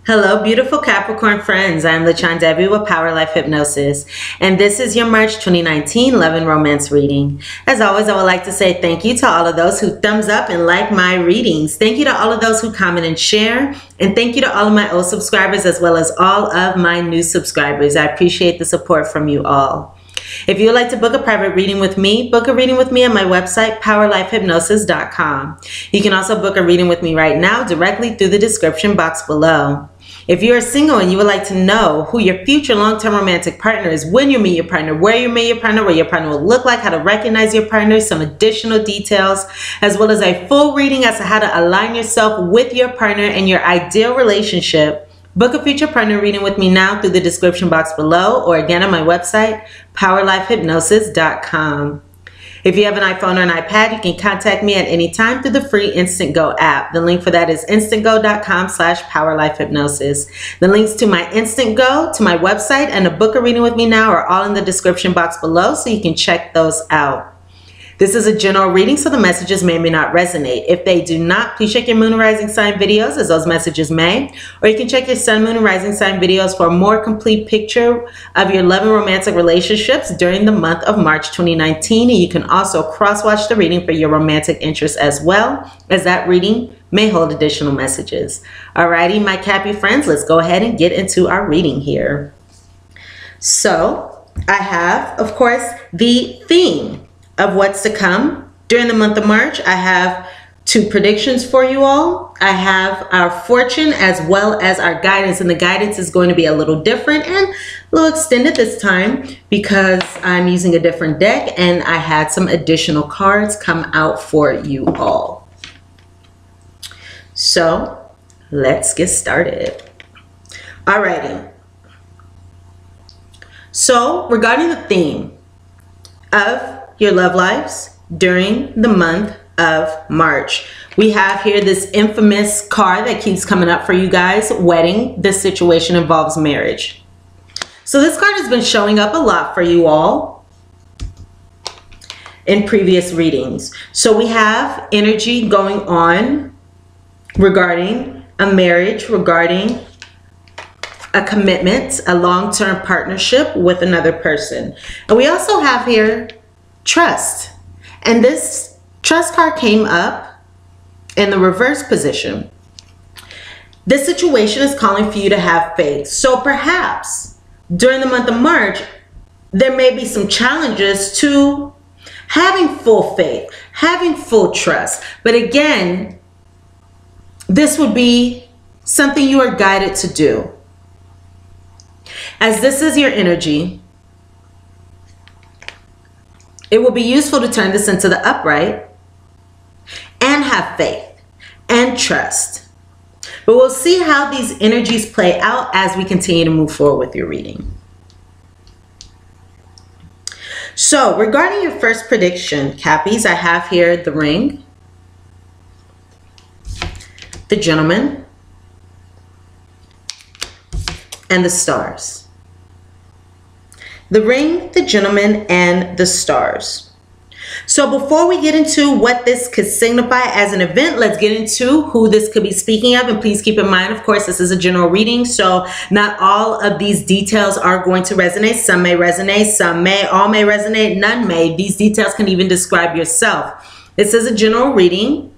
Hello, beautiful Capricorn friends. I'm LaChan Debbie with Power Life Hypnosis, and this is your March 2019 Love and Romance reading. As always, I would like to say thank you to all of those who thumbs up and like my readings. Thank you to all of those who comment and share, and thank you to all of my old subscribers as well as all of my new subscribers. I appreciate the support from you all. If you would like to book a private reading with me, book a reading with me on my website, powerlifehypnosis.com. You can also book a reading with me right now directly through the description box below. If you are single and you would like to know who your future long-term romantic partner is, when you meet your partner, where you meet your partner, what your partner will look like, how to recognize your partner, some additional details, as well as a full reading as to how to align yourself with your partner and your ideal relationship, book a future partner reading with me now through the description box below, or again on my website, powerlifehypnosis.com. If you have an iPhone or an iPad, you can contact me at any time through the free Instant Go app. The link for that is instantgo.com/powerlifehypnosis. The links to my Instant Go, to my website, and to book a reading with me now are all in the description box below, so you can check those out. This is a general reading, so the messages may or may not resonate. If they do not, please check your moon and rising sign videos, as those messages may. Or you can check your sun, moon, and rising sign videos for a more complete picture of your love and romantic relationships during the month of March 2019. And you can also cross-watch the reading for your romantic interests as well, as that reading may hold additional messages. Alrighty, my Cappy friends, let's go ahead and get into our reading here. So, I have, of course, the theme of what's to come during the month of March. I have two predictions for you all. I have our fortune as well as our guidance, and the guidance is going to be a little different and a little extended this time because I'm using a different deck and I had some additional cards come out for you all. So let's get started. Alrighty. So regarding the theme of your love lives during the month of March, we have here this infamous card that keeps coming up for you guys: wedding. This situation involves marriage. So this card has been showing up a lot for you all in previous readings. So we have energy going on regarding a marriage, regarding a commitment, a long-term partnership with another person. And we also have here trust, and this trust card came up in the reverse position. This situation is calling for you to have faith. So perhaps during the month of March, there may be some challenges to having full faith, having full trust. But again, this would be something you are guided to do. As this is your energy, it will be useful to turn this into the upright and have faith and trust. But we'll see how these energies play out as we continue to move forward with your reading. So regarding your first prediction, Cappies, I have here the Ring, the Gentleman, and the Stars. The Ring, the Gentleman, and the Stars. So before we get into what this could signify as an event, let's get into who this could be speaking of. And please keep in mind, of course, this is a general reading, so not all of these details are going to resonate. Some may resonate, some may, all may resonate, none may. These details can even describe yourself. This is a general reading,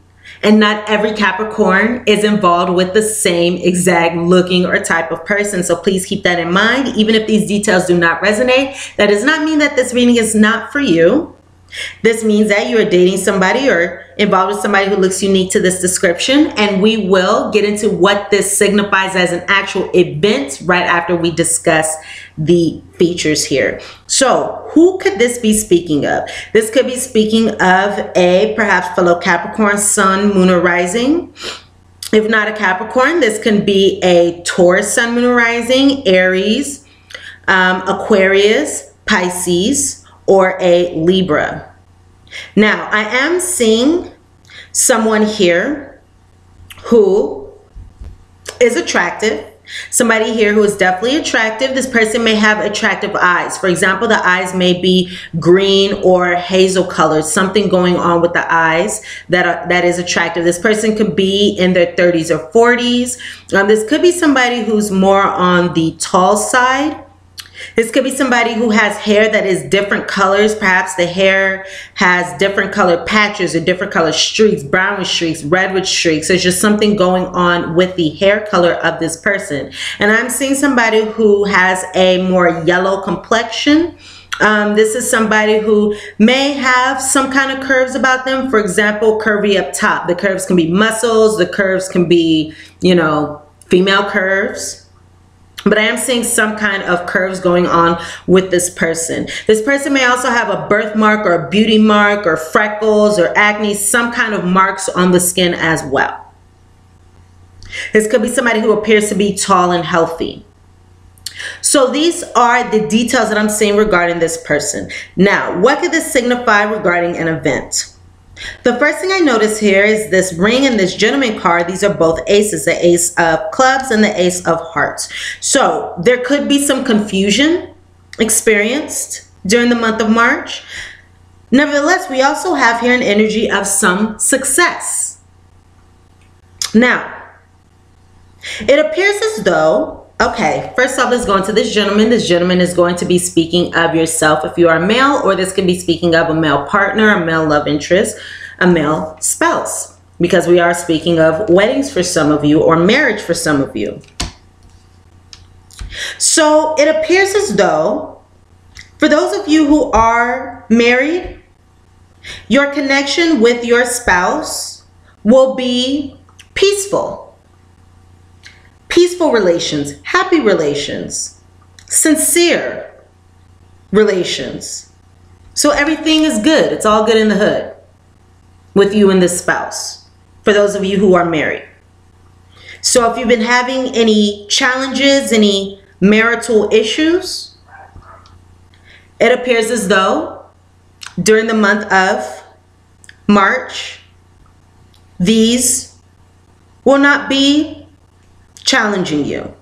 and not every Capricorn is involved with the same exact looking or type of person. So please keep that in mind. Even if these details do not resonate, that does not mean that this reading is not for you. This means that you are dating somebody or involved with somebody who looks unique to this description. And we will get into what this signifies as an actual event right after we discuss the features here. So who could this be speaking of? This could be speaking of a perhaps fellow Capricorn, sun, moon, or rising. If not a Capricorn, this can be a Taurus, sun, moon, or rising, Aries, Aquarius, Pisces, or a Libra. Now, I am seeing someone here who is attractive, Somebody here who is definitely attractive. This person may have attractive eyes. For example, the eyes may be green or hazel colored, something going on with the eyes that is attractive. This person could be in their 30s or 40s. This could be somebody who's more on the tall side. This could be somebody who has hair that is different colors. Perhaps the hair has different colored patches or different colored streaks, brownish streaks, redwood streaks. There's just something going on with the hair color of this person. And I'm seeing somebody who has a more yellow complexion. This is somebody who may have some kind of curves about them. For example, curvy up top. The curves can be muscles. The curves can be, you know, female curves. But I am seeing some kind of curves going on with this person. This person may also have a birthmark or a beauty mark or freckles or acne, some kind of marks on the skin as well. This could be somebody who appears to be tall and healthy. So these are the details that I'm seeing regarding this person. Now, what could this signify regarding an event? The first thing I notice here is this ring and this gentleman card. These are both aces, the ace of clubs and the ace of hearts. So there could be some confusion experienced during the month of March. Nevertheless, we also have here an energy of some success. Now, it appears as though, okay, first off, let's go into this gentleman. This gentleman is going to be speaking of yourself if you are male, or this can be speaking of a male partner, a male love interest, a male spouse, because we are speaking of weddings for some of you or marriage for some of you. So it appears as though for those of you who are married, your connection with your spouse will be peaceful. Peaceful relations, happy relations, sincere relations. So everything is good. It's all good in the hood with you and this spouse, for those of you who are married. So if you've been having any challenges, any marital issues, it appears as though during the month of March, these will not be challenging you.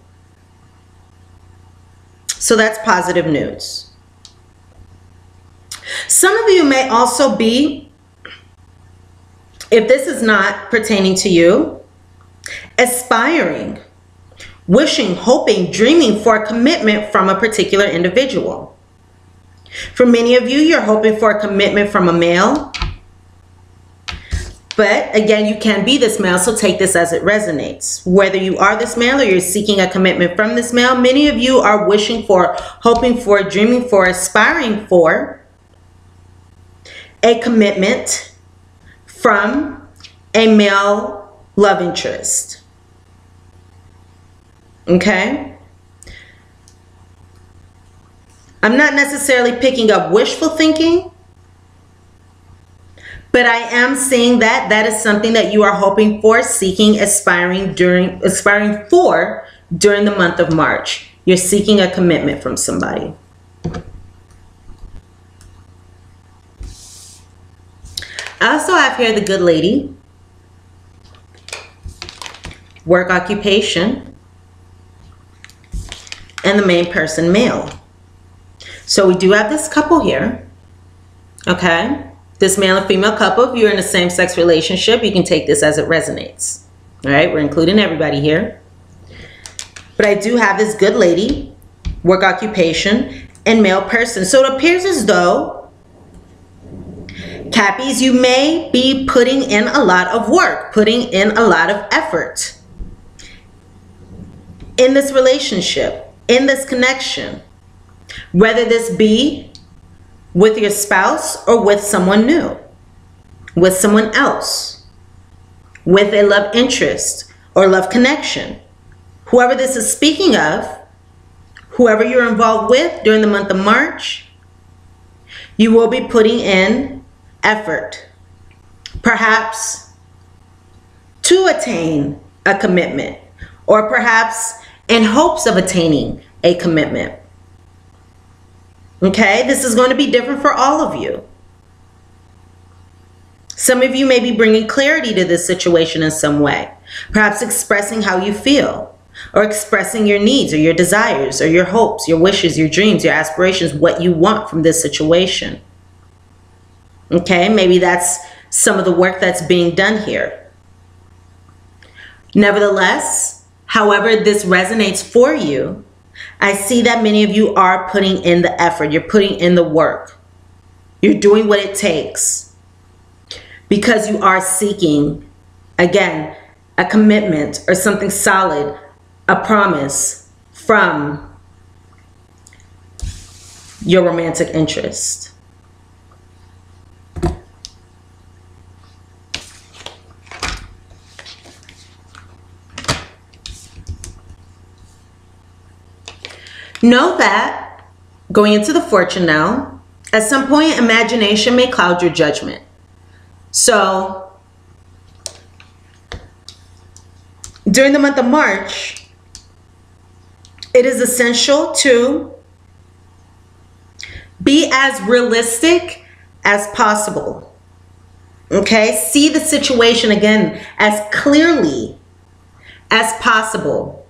So that's positive news. Some of you may also be, if this is not pertaining to you, aspiring, wishing, hoping, dreaming for a commitment from a particular individual. For many of you, you're hoping for a commitment from a male. But again, you can be this male, so take this as it resonates. Whether you are this male or you're seeking a commitment from this male, many of you are wishing for, hoping for, dreaming for, aspiring for a commitment from a male love interest. Okay? I'm not necessarily picking up wishful thinking, but I am seeing that that is something that you are hoping for, seeking, aspiring for during the month of March. You're seeking a commitment from somebody. I also have here the good lady, work occupation, and the main person male. So we do have this couple here, okay? This male and female couple. If you're in a same-sex relationship, you can take this as it resonates. All right, we're including everybody here. But I do have this good lady, work occupation, and male person. So it appears as though, Cappies, you may be putting in a lot of work, putting in a lot of effort in this relationship, in this connection, whether this be with your spouse or with someone new, with someone else, with a love interest or love connection. Whoever this is speaking of, whoever you're involved with during the month of March, you will be putting in effort, perhaps to attain a commitment, or perhaps in hopes of attaining a commitment. Okay, this is going to be different for all of you. Some of you may be bringing clarity to this situation in some way, perhaps expressing how you feel. or expressing your needs or your desires or your hopes, your wishes, your dreams, your aspirations, what you want from this situation. Okay, maybe that's some of the work that's being done here. Nevertheless, however this resonates for you, I see that many of you are putting in the effort. You're putting in the work. You're doing what it takes because you are seeking, again, a commitment or something solid, a promise from your romantic interest. Know that, going into the fortune now, at some point, imagination may cloud your judgment. So, during the month of March, it is essential to be as realistic as possible. Okay? See the situation again as clearly as possible.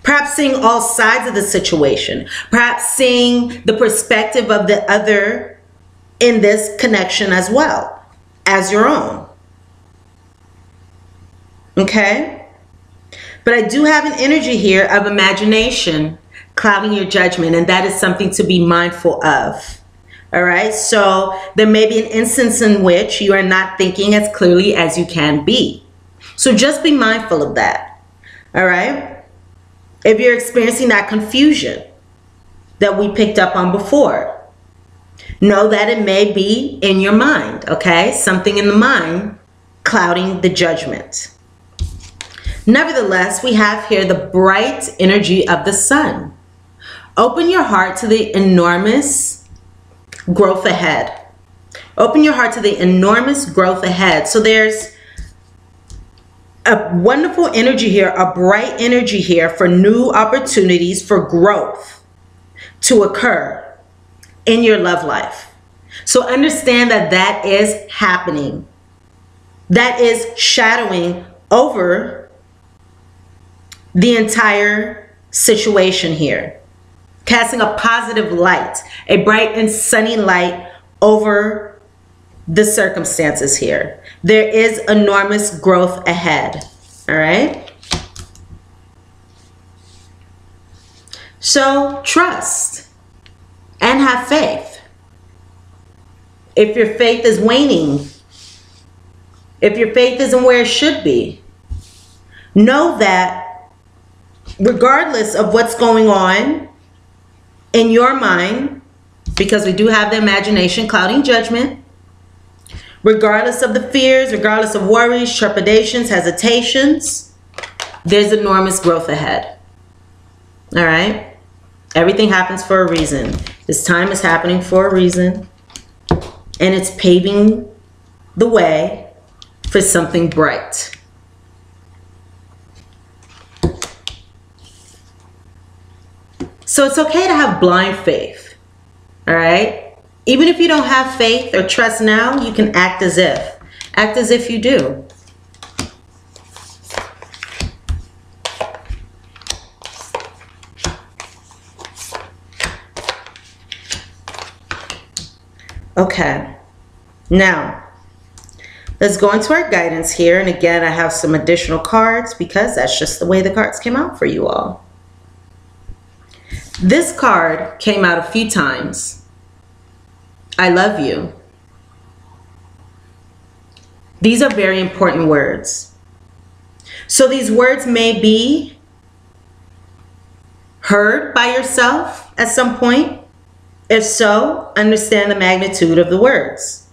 Perhaps seeing all sides of the situation. Perhaps seeing the perspective of the other in this connection as well as your own. Okay? But I do have an energy here of imagination clouding your judgment, and that is something to be mindful of. All right? So there may be an instance in which you are not thinking as clearly as you can be. So just be mindful of that. All right? If you're experiencing that confusion that we picked up on before, know that it may be in your mind, okay? Something in the mind clouding the judgment. Nevertheless, we have here the bright energy of the sun. Open your heart to the enormous growth ahead. Open your heart to the enormous growth ahead. So there's a wonderful energy here, a bright energy here for new opportunities for growth to occur in your love life. So understand that that is happening. That is shadowing over the entire situation here. Casting a positive light, a bright and sunny light over the circumstances here. There is enormous growth ahead. All right? So trust and have faith. If your faith is waning, if your faith isn't where it should be, know that regardless of what's going on in your mind, because we do have the imagination clouding judgment, regardless of the fears, regardless of worries, trepidations, hesitations, there's enormous growth ahead. All right? Everything happens for a reason. This time is happening for a reason. And it's paving the way for something bright. So it's okay to have blind faith. All right? Even if you don't have faith or trust now, you can act as if. Act as if you do. Okay. Now, let's go into our guidance here. And again, I have some additional cards because that's just the way the cards came out for you all. This card came out a few times. I love you. These are very important words. So these words may be heard by yourself at some point. If so, understand the magnitude of the words.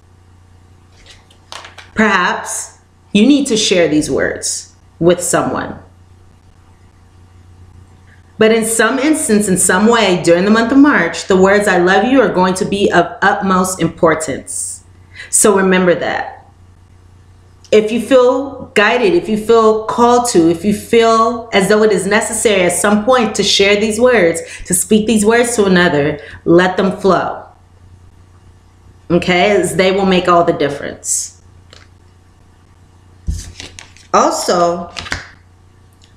Perhaps you need to share these words with someone. But in some instance, in some way, during the month of March, the words I love you are going to be of utmost importance. So remember that. If you feel guided, if you feel called to, if you feel as though it is necessary at some point to share these words, to speak these words to another, let them flow. Okay? As they will make all the difference. Also,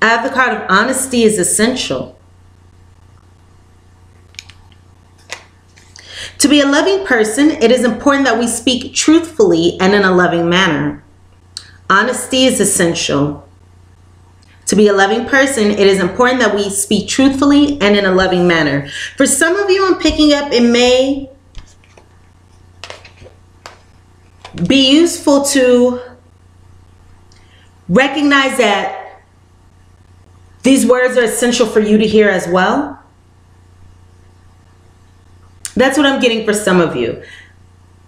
I have the card of honesty is essential. To be a loving person, it is important that we speak truthfully and in a loving manner. Honesty is essential. To be a loving person, it is important that we speak truthfully and in a loving manner. For some of you, I'm picking up, it may be useful to recognize that these words are essential for you to hear as well. That's what I'm getting for some of you.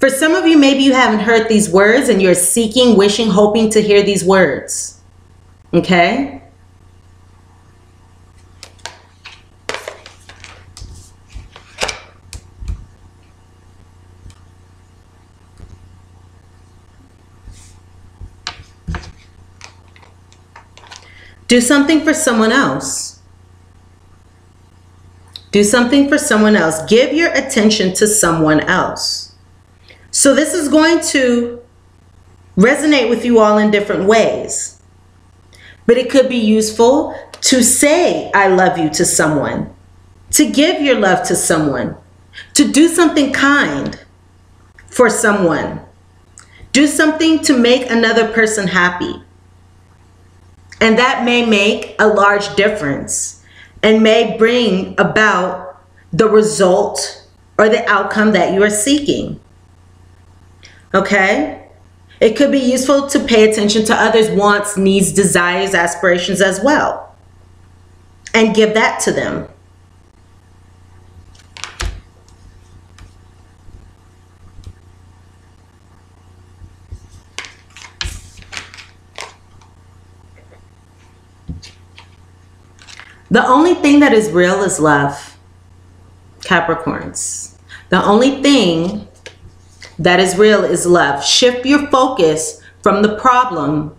For some of you, maybe you haven't heard these words and you're seeking, wishing, hoping to hear these words. Okay? Do something for someone else. Do something for someone else. Give your attention to someone else. So this is going to resonate with you all in different ways. But it could be useful to say, I love you to someone, to give your love to someone, to do something kind for someone. Do something to make another person happy. And that may make a large difference and may bring about the result or the outcome that you are seeking. Okay? It could be useful to pay attention to others' wants, needs, desires, aspirations as well, and give that to them. The only thing that is real is love, Capricorns. The only thing that is real is love. Shift your focus from the problem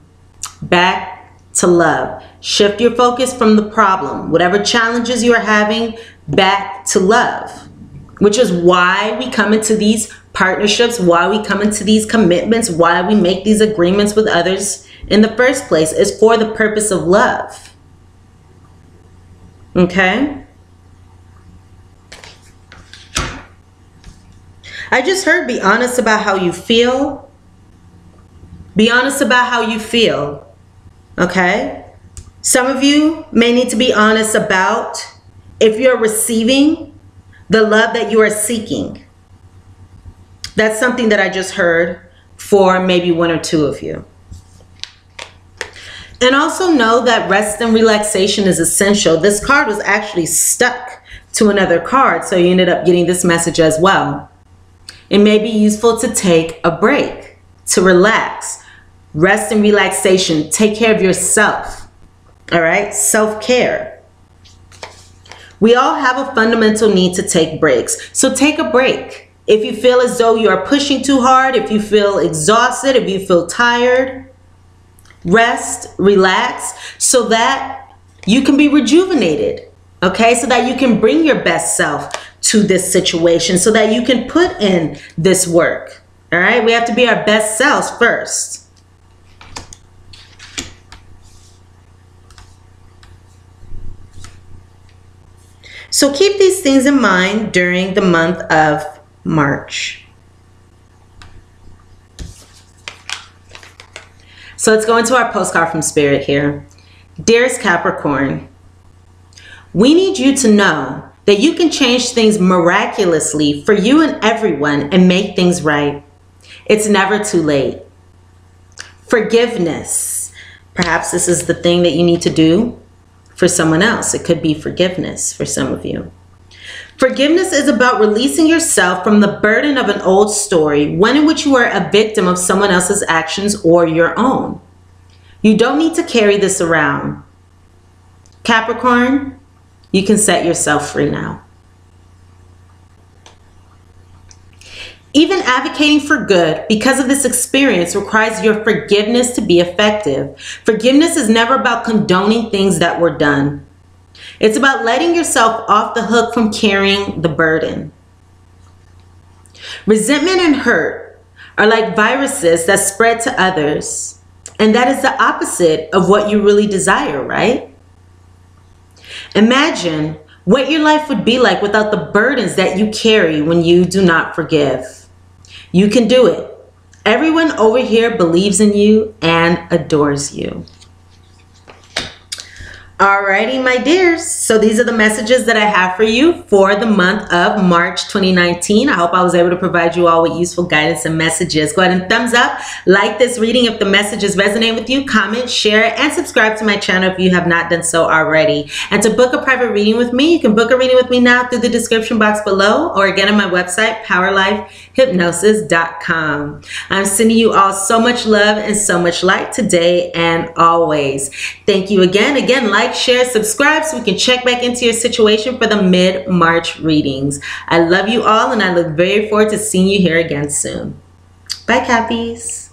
back to love. Shift your focus from the problem, whatever challenges you are having, back to love, which is why we come into these partnerships, why we come into these commitments, why we make these agreements with others in the first place, is for the purpose of love. Okay? I just heard be honest about how you feel. Be honest about how you feel. Okay? Some of you may need to be honest about if you're receiving the love that you are seeking. That's something that I just heard for maybe one or two of you. And also know that rest and relaxation is essential. This card was actually stuck to another card, so you ended up getting this message as well. It may be useful to take a break, to relax. Rest and relaxation. Take care of yourself. All right? Self-care. We all have a fundamental need to take breaks. So take a break. If you feel as though you are pushing too hard, if you feel exhausted, if you feel tired, rest, relax, so that you can be rejuvenated, okay? So that you can bring your best self to this situation, so that you can put in this work, all right? We have to be our best selves first. So keep these things in mind during the month of March. So let's go into our postcard from Spirit here. Dearest Capricorn, we need you to know that you can change things miraculously for you and everyone and make things right. It's never too late. Forgiveness. Perhaps this is the thing that you need to do for someone else. It could be forgiveness for some of you. Forgiveness is about releasing yourself from the burden of an old story, one in which you are a victim of someone else's actions or your own. You don't need to carry this around. Capricorn, you can set yourself free now. Even advocating for good because of this experience requires your forgiveness to be effective. Forgiveness is never about condoning things that were done. It's about letting yourself off the hook from carrying the burden. Resentment and hurt are like viruses that spread to others. And that is the opposite of what you really desire, right? Imagine what your life would be like without the burdens that you carry when you do not forgive. You can do it. Everyone over here believes in you and adores you. Alrighty, my dears. So these are the messages that I have for you for the month of March 2019. I hope I was able to provide you all with useful guidance and messages. Go ahead and thumbs up, like this reading if the messages resonate with you, comment, share, and subscribe to my channel if you have not done so already. And to book a private reading with me, you can book a reading with me now through the description box below or again on my website, powerlifehypnosis.com. I'm sending you all so much love and so much light today and always. Thank you again. Again, like, share, subscribe so we can check back into your situation for the mid-March readings. I love you all and I look very forward to seeing you here again soon. Bye, Cappies.